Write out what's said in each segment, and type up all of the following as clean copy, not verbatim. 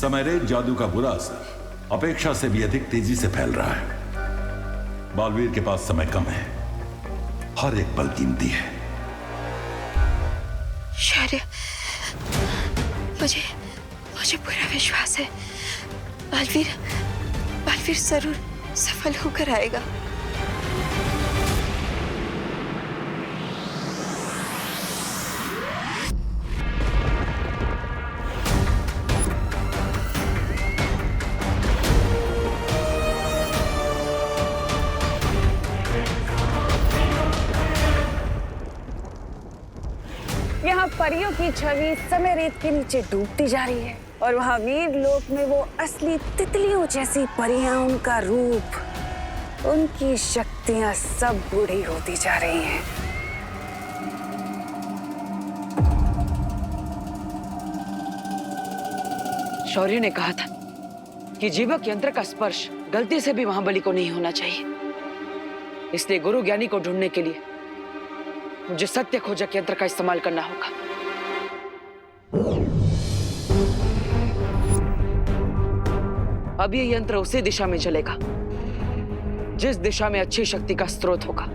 समय रेत जादू का बुरा असर अपेक्षा से भी अधिक तेजी से फैल रहा है। बालवीर के पास समय कम है, हर एक पल कीमती है। शौर्य, मुझे पूरा विश्वास है बालवीर जरूर सफल होकर आएगा। यहाँ परियों की छवि समय रेत के नीचे डूबती जा रही है और वहाँ वीर लोक में वो असली तितलियों जैसी परियां, उनका रूप, उनकी शक्तियां सब बूढ़ी होती जा रही हैं। शौर्य ने कहा था कि जीवक यंत्र का स्पर्श गलती से भी महाबली को नहीं होना चाहिए, इसलिए गुरु ज्ञानी को ढूंढने के लिए मुझे सत्य खोजक यंत्र का इस्तेमाल करना होगा। अब ये यंत्र उसी दिशा में चलेगा जिस दिशा में अच्छी शक्ति का स्रोत होगा।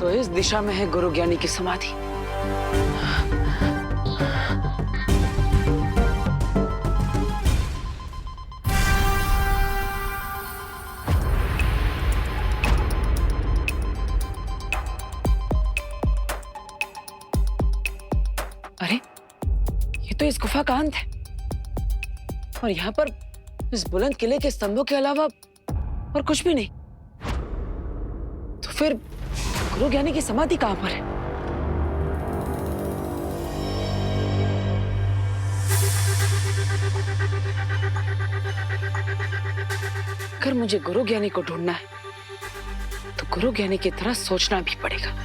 तो इस दिशा में है गुरु ज्ञानी की समाधि। अरे, ये तो इस गुफा का अंत है और यहाँ पर इस बुलंद किले के स्तंभों के अलावा और कुछ भी नहीं। तो फिर गुरु ज्ञानी की समाधि कहां पर है? अगर मुझे गुरु ज्ञानी को ढूंढना है तो गुरु ज्ञानी की तरह सोचना भी पड़ेगा।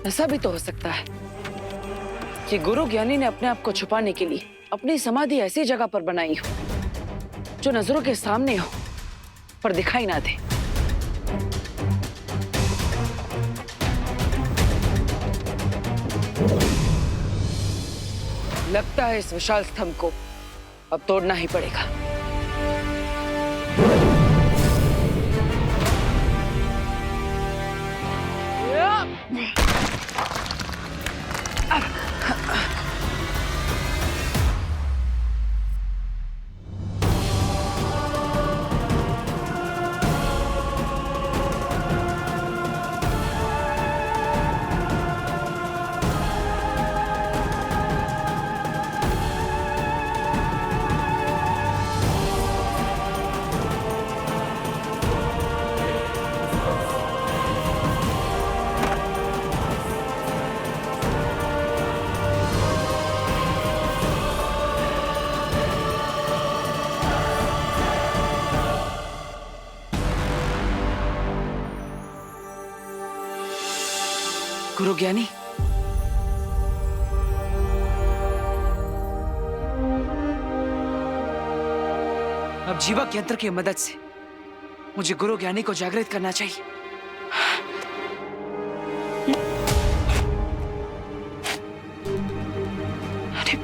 ऐसा भी तो हो सकता है कि गुरु ज्ञानी ने अपने आप को छुपाने के लिए अपनी समाधि ऐसी जगह पर बनाई हो जो नजरों के सामने हो पर दिखाई ना दे। लगता है इस विशाल स्तंभ को अब तोड़ना ही पड़ेगा। गुरु ज्ञानी, अब जीवक यंत्र की मदद से मुझे गुरु ज्ञानी को जागृत करना चाहिए। अरे,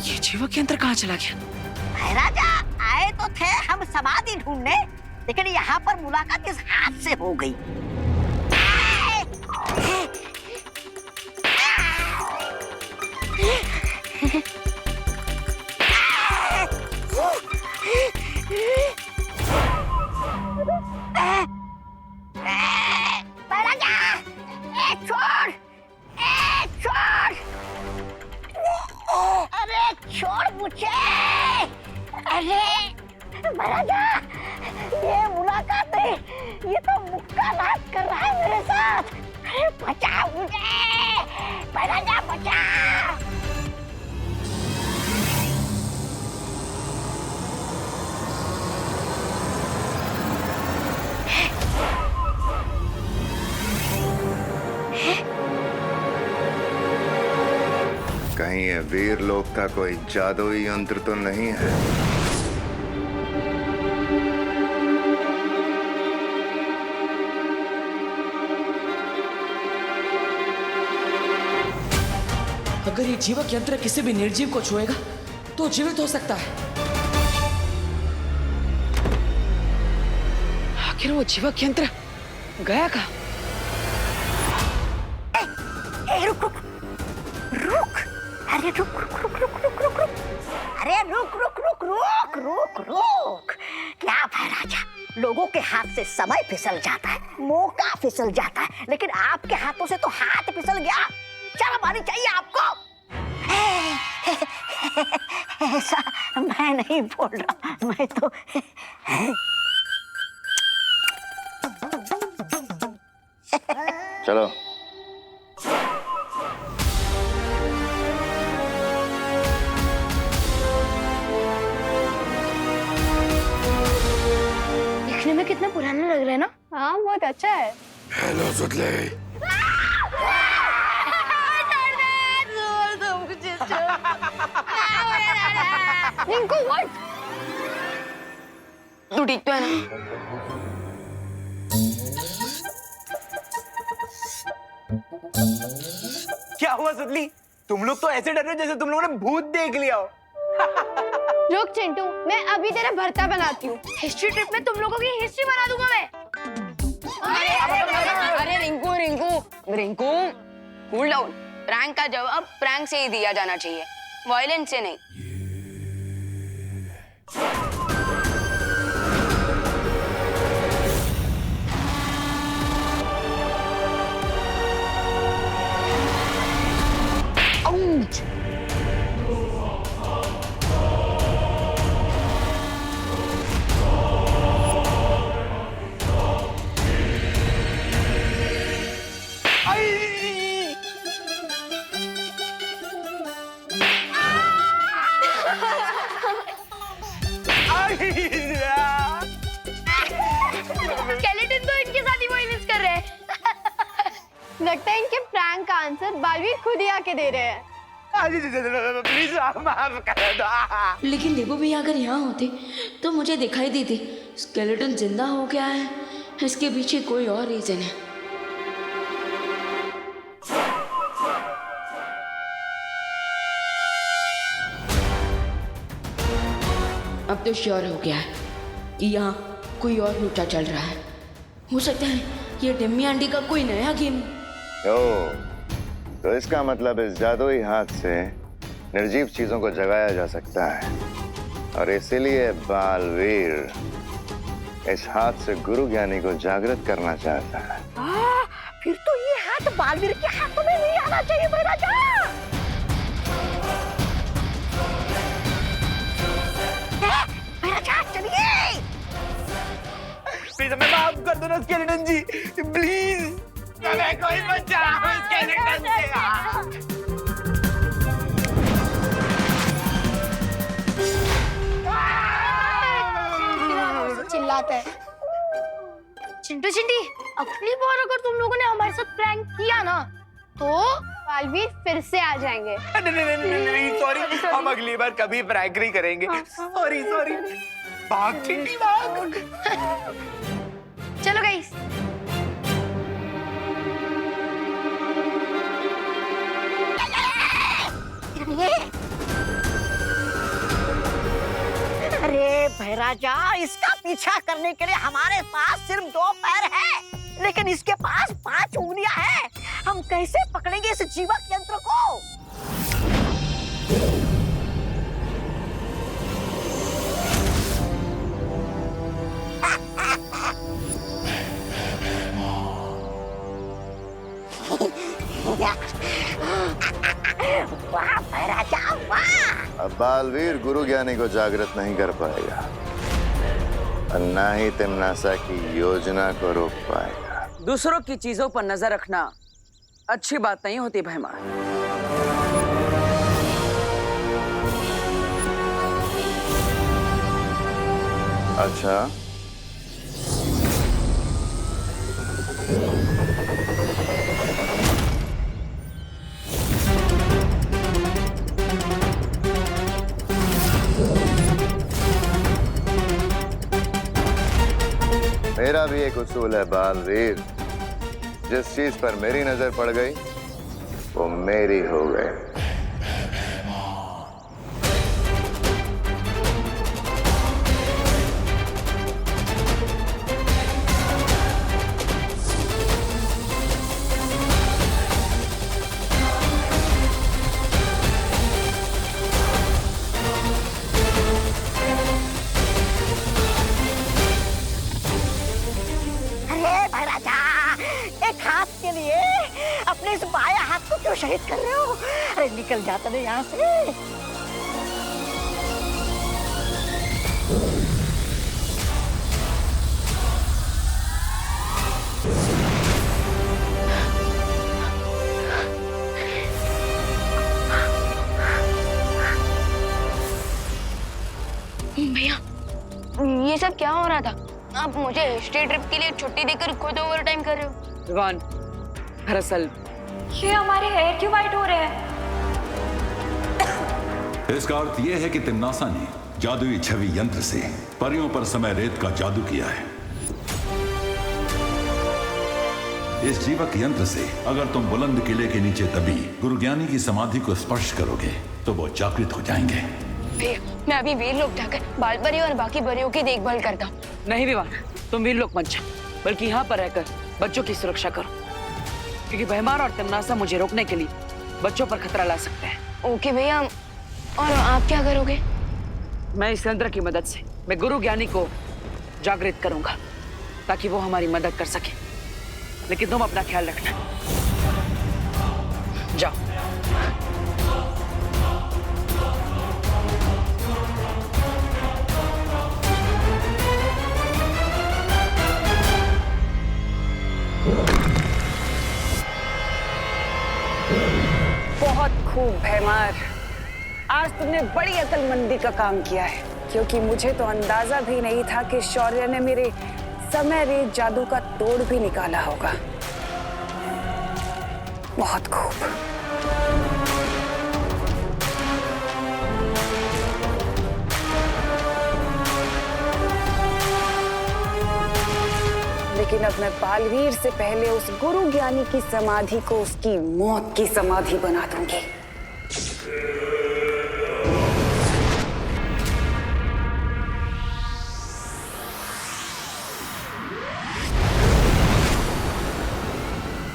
ये जीवक यंत्र कहाँ चला गया? राजा आए तो थे हम समाधि ढूंढने, लेकिन यहाँ पर मुलाकात इस हाथ से हो गई। मुझे। अरे महाराजा, ये मुलाकात है, ये तो मुक्का नाच कर रहा है मेरे साथ। अरे बचा मुझे महाराजा, बचा। कहीं ये वीर लोक का कोई जादुई यंत्र तो नहीं है? अगर ये जीवक यंत्र किसी भी निर्जीव को छुएगा तो जीवित हो सकता है। आखिर वो जीवक यंत्र गया कहाँ? रुक रुक रुक, अरे रुक रुक रुक रुक रुक रुक रुक, अरे रुक रुक रुक रुक रुक रुक। क्या महाराजा, लोगों के हाथ से समय फिसल जाता है, मौका फिसल जाता है, लेकिन आपके हाथों से तो हाथ फिसल गया। शर्म आनी चाहिए आपको। ऐसा मैं नहीं बोल रहा, मैं तो चलो। देखने में कितना पुराना लग रहा है ना? हाँ, बहुत अच्छा है। हेलो सुतले। रिंकू, व्हाट? तू ठीक तो है ना? क्या हुआ सुतली? तुम लोग तो ऐसे डर रहे हो जैसे तुम लोगों ने भूत देख लिया हो। रुक चिंटू, मैं अभी तेरा भरता बनाती हूँ। हिस्ट्री ट्रिप में तुम लोगों की हिस्ट्री बना दूंगा मैं। अरे Rinku Rinku Rinku, cool down. Prank का जवाब प्रैंक से ही दिया जाना चाहिए, वायलेंस से नहीं। स्केलेटन तो इनके साथ ही वायलेंस कर रहे हैं। लगता है इनके प्रैंक का आंसर बालवीर खुद ही आके दे रहे हैं। प्लीज माफ कर दो। लेकिन देवो भैया अगर यहाँ होते तो मुझे दिखाई देती स्केलेटन जिंदा हो गया है। इसके पीछे कोई और रीजन है। अब तो श्योर हो गया है कि यहाँ कोई और लूटा चल रहा है। हो सकता है ये डिम्मी आंटी का कोई नया गेम। तो इसका मतलब इस जादुई हाथ से निर्जीव चीजों को जगाया जा सकता है, और इसीलिए बालवीर इस हाथ से गुरु ज्ञानी को जागृत करना चाहता है। फिर तो ये हाथ बालवीर के हाथों में नहीं आना चाहिए महाराजा। महाराजा चलिए। प्लीज हमें माफ कर दो ना स्केलेटन जी, प्लीज हमें कोई बचाओ स्केलेटन से। चिल्लाता है। चिंटू चिंटी, अगली बार अगर तुम लोगों ने हमारे साथ प्रैंक किया ना तो बालवीर फिर से आ जाएंगे। नहीं सॉरी, हम अगली बार कभी प्रैंक नहीं करेंगे। Sorry sorry. भाग चिंटी भाग। चलो गाइस। अरे भैराजा, इसका पीछा करने के लिए हमारे पास सिर्फ 2 पैर है, लेकिन इसके पास 5 उंगलियां हैं। हम कैसे पकड़ेंगे इस जीवक यंत्र को? वाह महाराजा वाह। अब बालवीर गुरु ज्ञानी को जागृत नहीं कर पाएगा और ना ही तिम्नासा की योजना को रोक पाएगा। दूसरों की चीजों पर नजर रखना अच्छी बात नहीं होती भैमार। अच्छा, मेरा भी एक उसूल है बालवीर, जिस चीज पर मेरी नजर पड़ गई वो मेरी हो गई। अरे महाराजा, एक हाथ के लिए अपने इस बाया हाथ को क्यों शहीद कर रहे हो? अरे निकल जाता नहीं यहाँ से। भैया ये सब क्या हो रहा था? आप मुझे हिस्ट्री ट्रिप के लिए छुट्टी देकर खुद ओवर टाइम कर रहे हो। विवान, दरअसल ये हमारे हेयर क्यों वाइट हो रहे हैं? इसका अर्थ यह है कि तिम्नासा ने जादुई छवि यंत्र से परियों पर समय रेत का जादू किया है। इस जीवक यंत्र से अगर तुम बुलंद किले के नीचे दबी गुरु ज्ञानी की समाधि को स्पर्श करोगे तो वो जागृत हो जाएंगे। भैया मैं अभी वीर लोग जाकर बाल परी और बाकी परियों की देखभाल करता हूँ। नहीं विवान, तुम वीर लोग मत जाओ, बल्कि यहाँ पर रहकर बच्चों की सुरक्षा करो, क्योंकि भैमार और तिम्नासा मुझे रोकने के लिए बच्चों पर खतरा ला सकते हैं। ओके भैया, और आप क्या करोगे? मैं इस यंत्र की मदद से मैं गुरु ज्ञानी को जागृत करूंगा ताकि वो हमारी मदद कर सके, लेकिन तुम अपना ख्याल रखना। जाओ। बहुत खूब भैमार, आज तुमने बड़ी अक्लमंदी का काम किया है, क्योंकि मुझे तो अंदाजा भी नहीं था कि शौर्य ने मेरे समय रेत जादू का तोड़ भी निकाला होगा। बहुत खूब। लेकिन अब मैं बालवीर से पहले उस गुरु ज्ञानी की समाधि को उसकी मौत की समाधि बना दूंगी।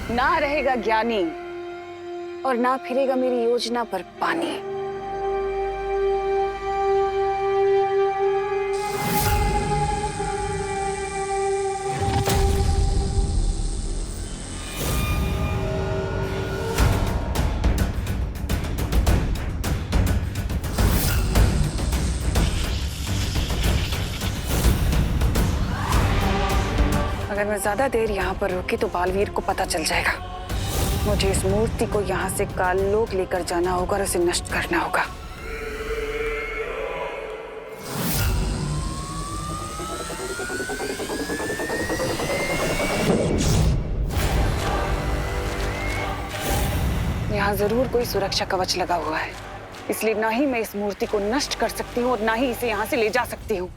ना रहेगा ज्ञानी और ना फिरेगा मेरी योजना पर पानी। अगर मैं ज्यादा देर यहाँ पर रुकी तो बालवीर को पता चल जाएगा। मुझे इस मूर्ति को यहाँ से काललोक लेकर जाना होगा और उसे नष्ट करना होगा। यहाँ जरूर कोई सुरक्षा कवच लगा हुआ है, इसलिए ना ही मैं इस मूर्ति को नष्ट कर सकती हूँ और ना ही इसे यहाँ से ले जा सकती हूँ।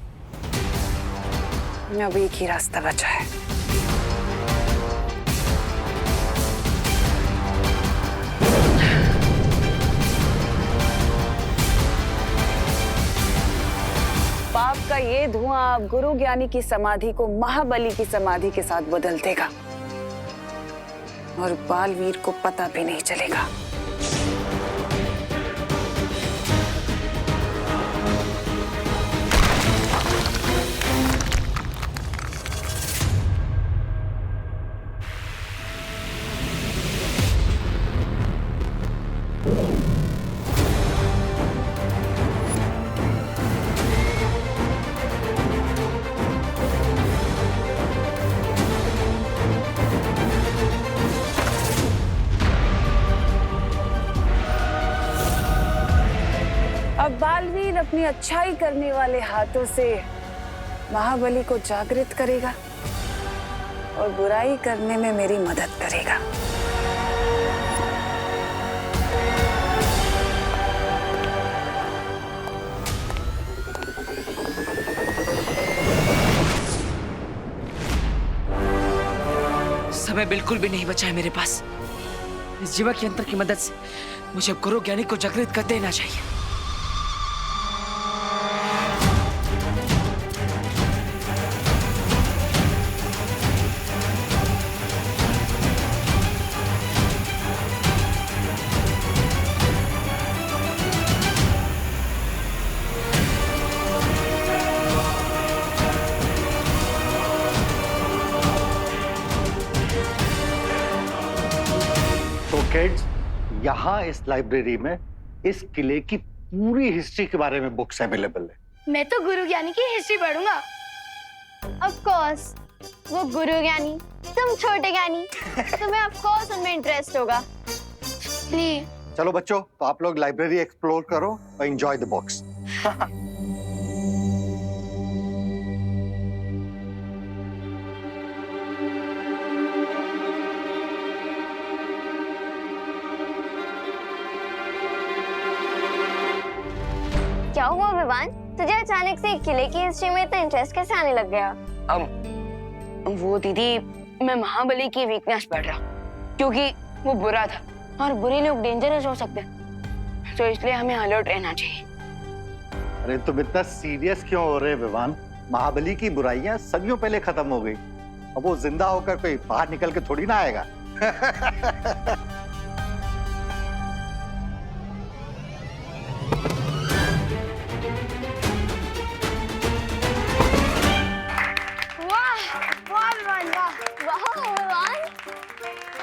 अब एक ही रास्ता बचा है। पाप का ये धुआं अब गुरु ज्ञानी की समाधि को महाबली की समाधि के साथ बदल देगा और बालवीर को पता भी नहीं चलेगा। अब बालवीर अपनी अच्छाई करने वाले हाथों से महाबली को जागृत करेगा और बुराई करने में मेरी मदद करेगा। समय बिल्कुल भी नहीं बचा है मेरे पास। इस जीवक यंत्र की मदद से मुझे गुरु ज्ञानी को जागृत कर देना चाहिए। किड्स, यहाँ इस लाइब्रेरी में इस किले की पूरी हिस्ट्री के बारे में बुक्स अवेलेबल है। मैं तो गुरु ज्ञानी की हिस्ट्री पढ़ूंगा। ऑफ कोर्स, वो गुरु ज्ञानी, तुम छोटे ज्ञानी, तुम्हें ऑफ कोर्स उनमें इंटरेस्ट होगा। प्लीज चलो बच्चों, तो आप लोग लाइब्रेरी एक्सप्लोर करो और एंजॉय द बुक्स। क्या हुआ विवान, तुझे अचानक से किले की हिस्ट्री में इतना इंटरेस्ट कैसे आने लग गया? वो दीदी, मैं महाबली की वीकनेस पढ़ रहा क्योंकि वो बुरा था और बुरे लोग डेंजरस हो सकते हैं, तो इसलिए हमें अलर्ट रहना चाहिए। अरे तुम इतना सीरियस क्यों हो रहे विवान? महाबली की बुराइयां सदियों पहले खत्म हो गई। अब वो जिंदा होकर कोई बाहर निकल के थोड़ी ना आएगा।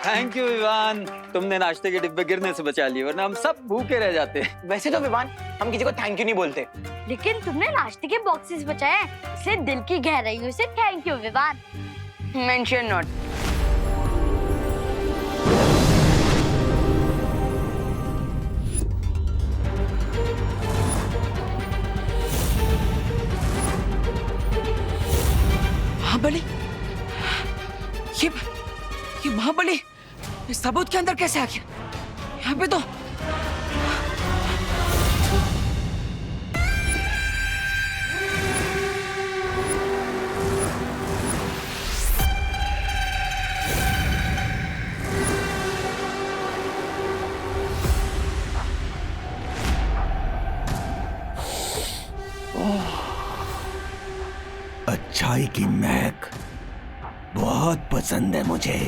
थैंक यू विवान, तुमने नाश्ते के डिब्बे गिरने से बचा लिए, वरना हम सब भूखे रह जाते। वैसे तो विवान, हम किसी को थैंक यू नहीं बोलते, लेकिन तुमने नाश्ते के बॉक्सेस बचाए, इसलिए दिल की गहराइयों से thank you Vivaan. Mention not. Mahabali, ये महाबली इस ताबूत के अंदर कैसे आ गया? यहाँ पे तो अच्छाई की महक बहुत पसंद है मुझे।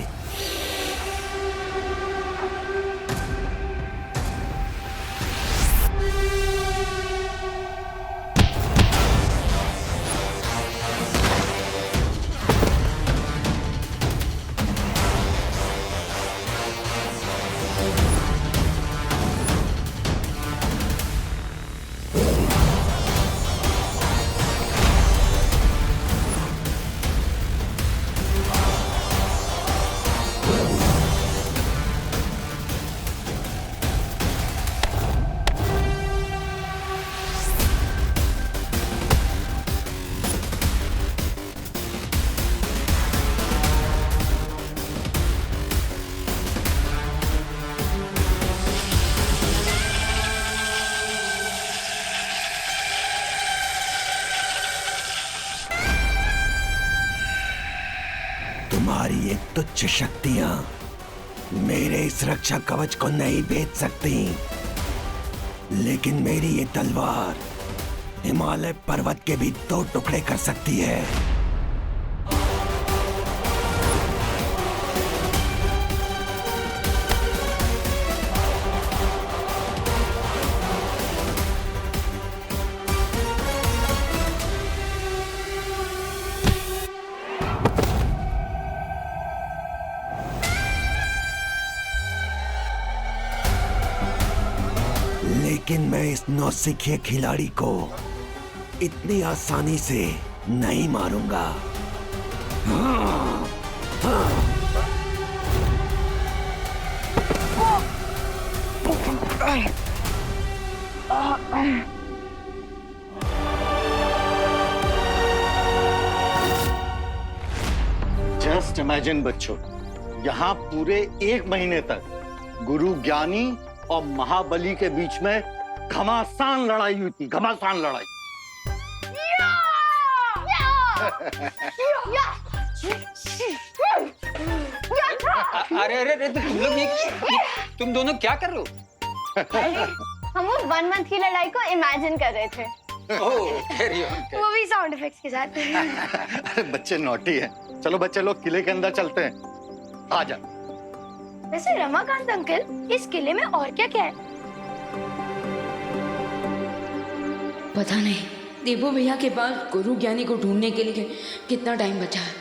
तुम्हारी ये तुच्छ शक्तियां मेरे इस रक्षा कवच को नहीं भेद सकती, लेकिन मेरी ये तलवार हिमालय पर्वत के भी 2 टुकड़े कर सकती है। लेकिन मैं इस नौसिखिए खिलाड़ी को इतनी आसानी से नहीं मारूंगा। जस्ट इमेजिन बच्चों, यहाँ पूरे 1 महीने तक गुरु ज्ञानी और महाबली के बीच में घमासान लड़ाई हुई थी, घमासान लड़ाई। अरे अरे अरे तुम लोग तुम दोनों क्या कर रहे हो? हम वो 1 मंथ की लड़ाई को इमेजिन कर रहे थे। वो भी साउंड इफेक्ट्स के साथ। अरे बच्चे नॉटी है। चलो बच्चे लोग किले के अंदर चलते हैं, आ जा। वैसे रमाकांत अंकल, इस किले में और क्या क्या है? पता नहीं देवो भैया के पास गुरु ज्ञानी को ढूंढने के लिए कितना टाइम बचा है।